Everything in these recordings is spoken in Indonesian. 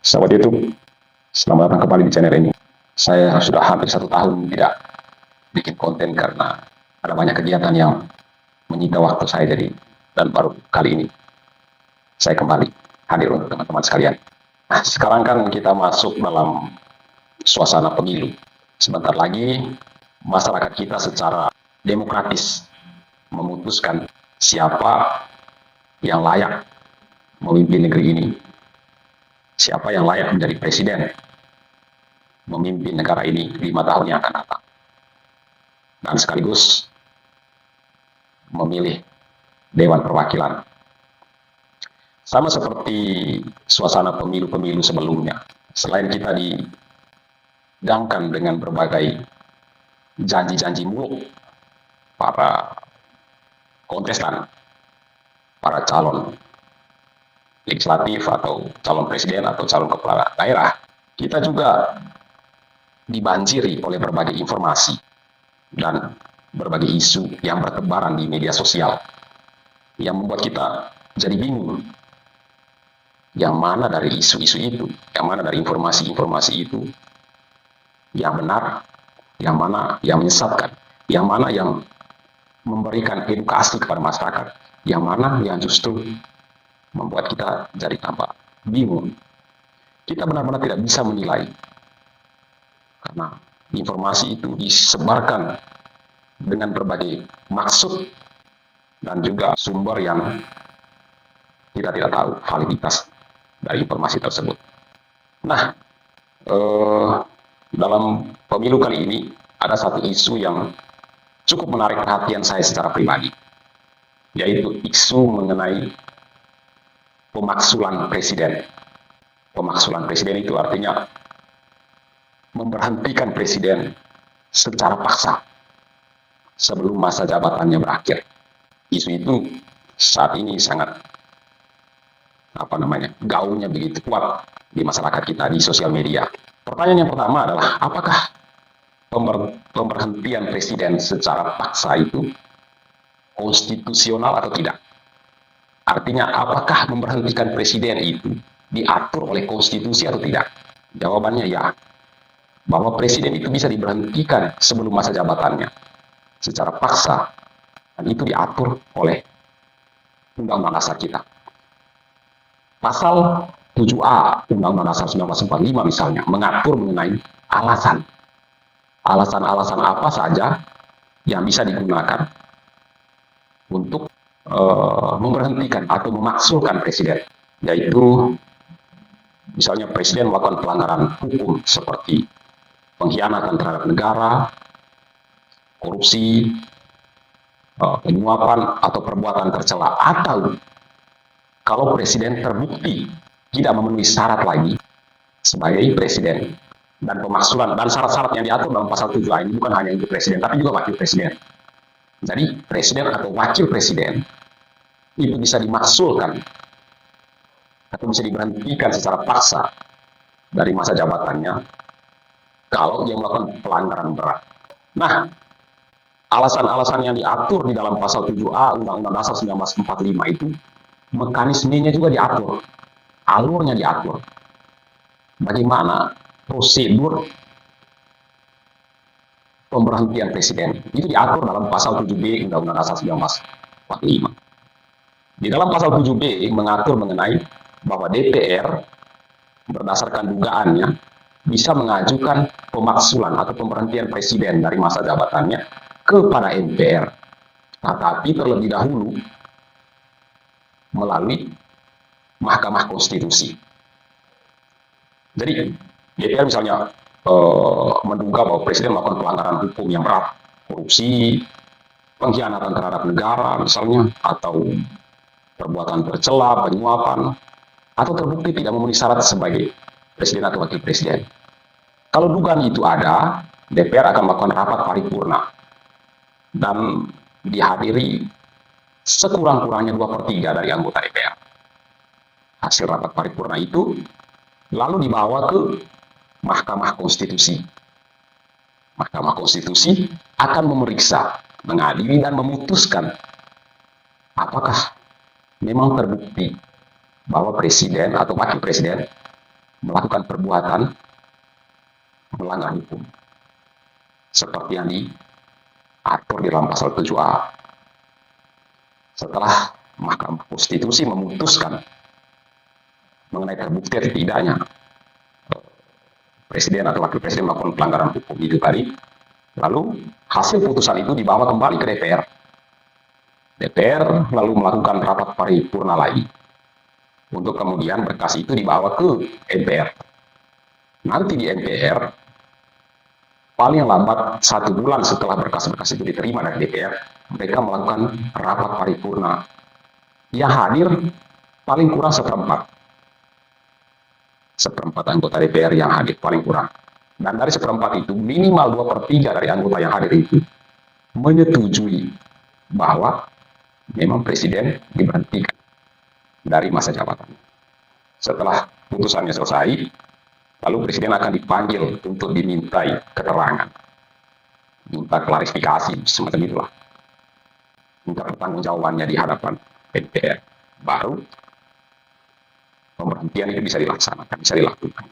Sahabat YouTube, selamat datang kembali di channel ini. Saya sudah hampir 1 tahun tidak bikin konten karena ada banyak kegiatan yang menyita waktu saya, dan baru kali ini saya kembali hadir untuk teman-teman sekalian. Nah, sekarang kan kita masuk dalam suasana pemilu. Sebentar lagi masyarakat kita secara demokratis memutuskan siapa yang layak memimpin negeri ini, siapa yang layak menjadi presiden memimpin negara ini 5 tahun yang akan datang, dan sekaligus memilih Dewan Perwakilan. Sama seperti suasana pemilu-pemilu sebelumnya, selain kita didangkan dengan berbagai janji-janji muluk para kontestan, para calon legislatif atau calon presiden atau calon kepala daerah, kita juga dibanjiri oleh berbagai informasi dan berbagai isu yang bertebaran di media sosial yang membuat kita jadi bingung. Yang mana dari isu-isu itu, yang mana dari informasi-informasi itu yang benar, yang mana yang menyesatkan, yang mana yang memberikan edukasi kepada masyarakat, yang mana yang justru membuat kita jadi tambah bingung. Kita benar-benar tidak bisa menilai karena informasi itu disebarkan dengan berbagai maksud dan juga sumber yang kita tidak tahu validitas dari informasi tersebut. Nah, dalam pemilu kali ini ada satu isu yang cukup menarik perhatian saya secara pribadi, yaitu isu mengenai pemaksulan presiden. Pemaksulan presiden itu artinya memberhentikan presiden secara paksa sebelum masa jabatannya berakhir. Isu itu saat ini sangat gaungnya begitu kuat di masyarakat kita, di sosial media. Pertanyaan yang pertama adalah, apakah pemberhentian presiden secara paksa itu konstitusional atau tidak? Artinya, apakah memberhentikan presiden itu diatur oleh konstitusi atau tidak? Jawabannya ya, bahwa presiden itu bisa diberhentikan sebelum masa jabatannya secara paksa, dan itu diatur oleh Undang-Undang Dasar kita. Pasal 7A Undang-Undang Dasar 1945 misalnya mengatur mengenai alasan. Alasan-alasan apa saja yang bisa digunakan untuk memberhentikan atau memaksulkan presiden, yaitu misalnya presiden melakukan pelanggaran hukum seperti pengkhianatan terhadap negara, korupsi, penyuapan atau perbuatan tercela, atau kalau presiden terbukti tidak memenuhi syarat lagi sebagai presiden. Dan pemaksulan dan syarat-syarat yang diatur dalam pasal 7A ini bukan hanya untuk presiden, tapi juga wakil presiden. Jadi presiden atau wakil presiden itu bisa dimaksulkan atau bisa diberhentikan secara paksa dari masa jabatannya kalau dia melakukan pelanggaran berat. Nah, alasan-alasan yang diatur di dalam pasal 7A Undang-Undang Dasar 1945 itu, mekanismenya juga diatur, alurnya diatur. Bagaimana prosedur pemberhentian presiden itu diatur dalam pasal 7B Undang-Undang Dasar 1945. Di dalam pasal 7B mengatur mengenai bahwa DPR berdasarkan dugaannya bisa mengajukan pemaksulan atau pemberhentian presiden dari masa jabatannya kepada MPR, tetapi terlebih dahulu melalui Mahkamah Konstitusi. Jadi DPR misalnya menduga bahwa presiden melakukan pelanggaran hukum yang berat, korupsi, pengkhianatan terhadap negara misalnya, atau perbuatan tercela, penyuapan, atau terbukti tidak memenuhi syarat sebagai presiden atau wakil presiden. Kalau dugaan itu ada, DPR akan melakukan rapat paripurna dan dihadiri sekurang-kurangnya 2/3 dari anggota DPR. Hasil rapat paripurna itu lalu dibawa ke Mahkamah Konstitusi. Mahkamah Konstitusi akan memeriksa, mengadili, dan memutuskan apakah memang terbukti bahwa presiden atau wakil presiden melakukan perbuatan melanggar hukum seperti yang diatur di dalam pasal 7A. Setelah Mahkamah Konstitusi memutuskan mengenai terbukti atau tidaknya presiden atau wakil presiden melakukan pelanggaran hukum itu tadi, lalu hasil putusan itu dibawa kembali ke DPR. DPR lalu melakukan rapat paripurna lagi untuk kemudian berkas itu dibawa ke MPR. Nanti di MPR paling lambat 1 bulan setelah berkas-berkas itu diterima dari DPR, mereka melakukan rapat paripurna. Yang hadir paling kurang seperempat anggota DPR yang hadir paling kurang. Dan dari seperempat itu minimal 2/3 dari anggota yang hadir itu menyetujui bahwa memang presiden diberhentikan dari masa jabatan. Setelah putusannya selesai, lalu presiden akan dipanggil untuk dimintai keterangan, minta klarifikasi, semacam itulah, minta pertanggungjawabannya di hadapan DPR. Baru pemberhentian itu bisa dilaksanakan, bisa dilakukan.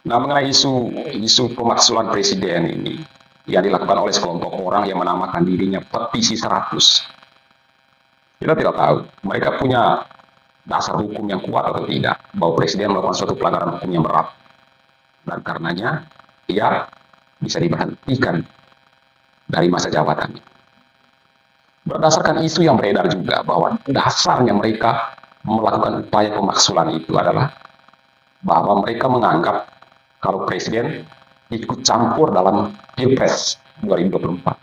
Nah, mengenai isu pemaksulan presiden ini yang dilakukan oleh sekelompok orang yang menamakan dirinya petisi 100. Kita tidak tahu mereka punya dasar hukum yang kuat atau tidak bahwa presiden melakukan suatu pelanggaran hukum yang berat, dan karenanya ia bisa diberhentikan dari masa jabatannya. Berdasarkan isu yang beredar juga bahwa dasarnya mereka melakukan upaya pemaksulan itu adalah bahwa mereka menganggap kalau presiden ikut campur dalam Pilpres 2024,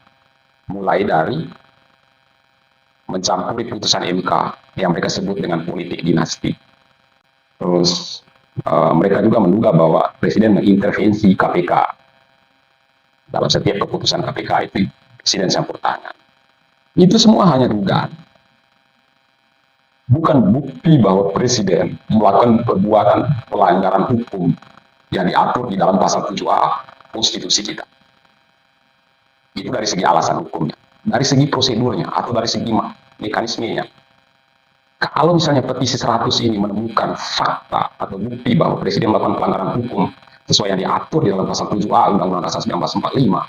mulai dari mencampuri putusan MK yang mereka sebut dengan politik dinasti. Terus mereka juga menduga bahwa presiden mengintervensi KPK. Dalam setiap keputusan KPK itu presiden campur tangan. Itu semua hanya dugaan, bukan bukti bahwa presiden melakukan perbuatan pelanggaran hukum yang diatur di dalam pasal 7A konstitusi kita. Itu dari segi alasan hukumnya. Dari segi prosedurnya atau dari segi mekanismenya. Kalau misalnya petisi 100 ini menemukan fakta atau bukti bahwa presiden melakukan pelanggaran hukum sesuai yang diatur di dalam pasal 7A Undang-Undang Dasar 1945,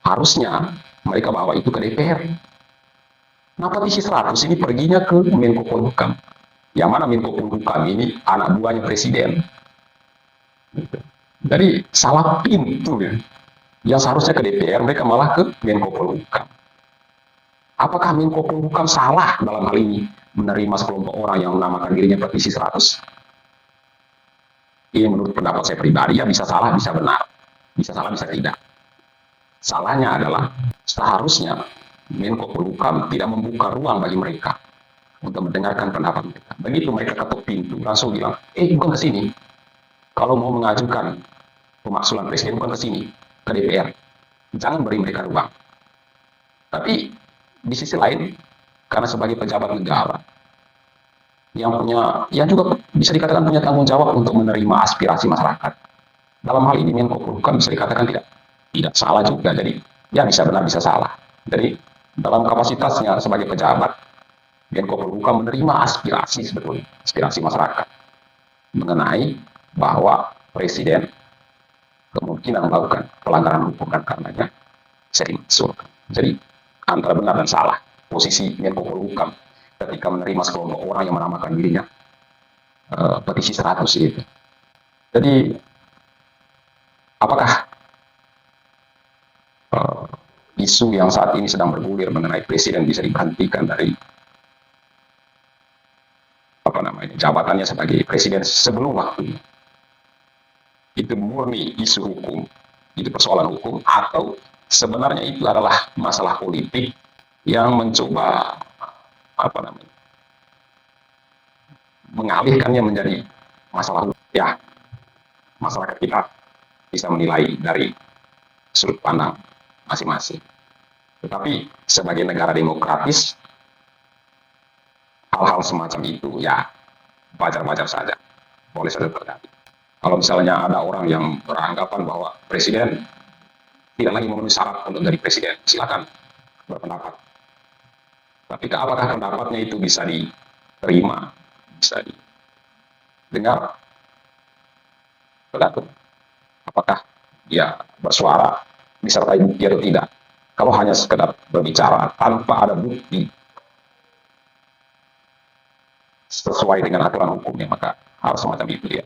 harusnya mereka bawa itu ke DPR. Nah, petisi 100 ini perginya ke Menko Polhukam. Yang mana Menko Polhukam ini anak buahnya presiden. Jadi salah pintu ya. Yang seharusnya ke DPR, mereka malah ke Menko Polhukam. Apakah Menko Polhukam salah dalam hal ini menerima sekelompok orang yang menamakan dirinya petisi 100? Ini menurut pendapat saya pribadi, ya bisa salah, bisa benar. Bisa salah, bisa tidak. Salahnya adalah seharusnya Menko Polhukam tidak membuka ruang bagi mereka untuk mendengarkan pendapat mereka. Begitu mereka ketuk pintu, langsung bilang, bukan ke sini. Kalau mau mengajukan pemaksulan presiden, bukan ke sini, ke DPR. Jangan beri mereka ruang. Tapi di sisi lain, karena sebagai pejabat negara yang juga bisa dikatakan punya tanggung jawab untuk menerima aspirasi masyarakat. Dalam hal ini Menko Polhukam bisa dikatakan tidak salah juga. Jadi ya bisa benar bisa salah. Jadi dalam kapasitasnya sebagai pejabat, Menko Polhukam menerima aspirasi sebetulnya, aspirasi masyarakat mengenai bahwa presiden kemungkinan melakukan pelanggaran hukum dan karenanya bisa dimaksulkan. Jadi antara benar dan salah posisi Menko Polhukam ketika menerima sekelompok orang yang menamakan dirinya petisi 100 itu. Jadi apakah isu yang saat ini sedang bergulir mengenai presiden bisa diberhentikan dari jabatannya sebagai presiden sebelum waktunya, itu murni isu hukum, itu persoalan hukum, atau sebenarnya itu adalah masalah politik yang mencoba mengalihkannya menjadi masalah hukum? Ya, masyarakat kita bisa menilai dari sudut pandang masing-masing. Tetapi sebagai negara demokratis, hal-hal semacam itu ya wajar-wajar saja, boleh saja terjadi. Kalau misalnya ada orang yang beranggapan bahwa presiden tidak lagi memenuhi syarat untuk menjadi presiden, silakan berpendapat. Tapi apakah pendapatnya itu bisa diterima, bisa didengar? Tergantung apakah dia bersuara disertai bukti atau tidak. Kalau hanya sekedar berbicara tanpa ada bukti sesuai dengan aturan hukumnya, maka hal semacam itu dia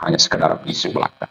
hanya sekedar isu belaka.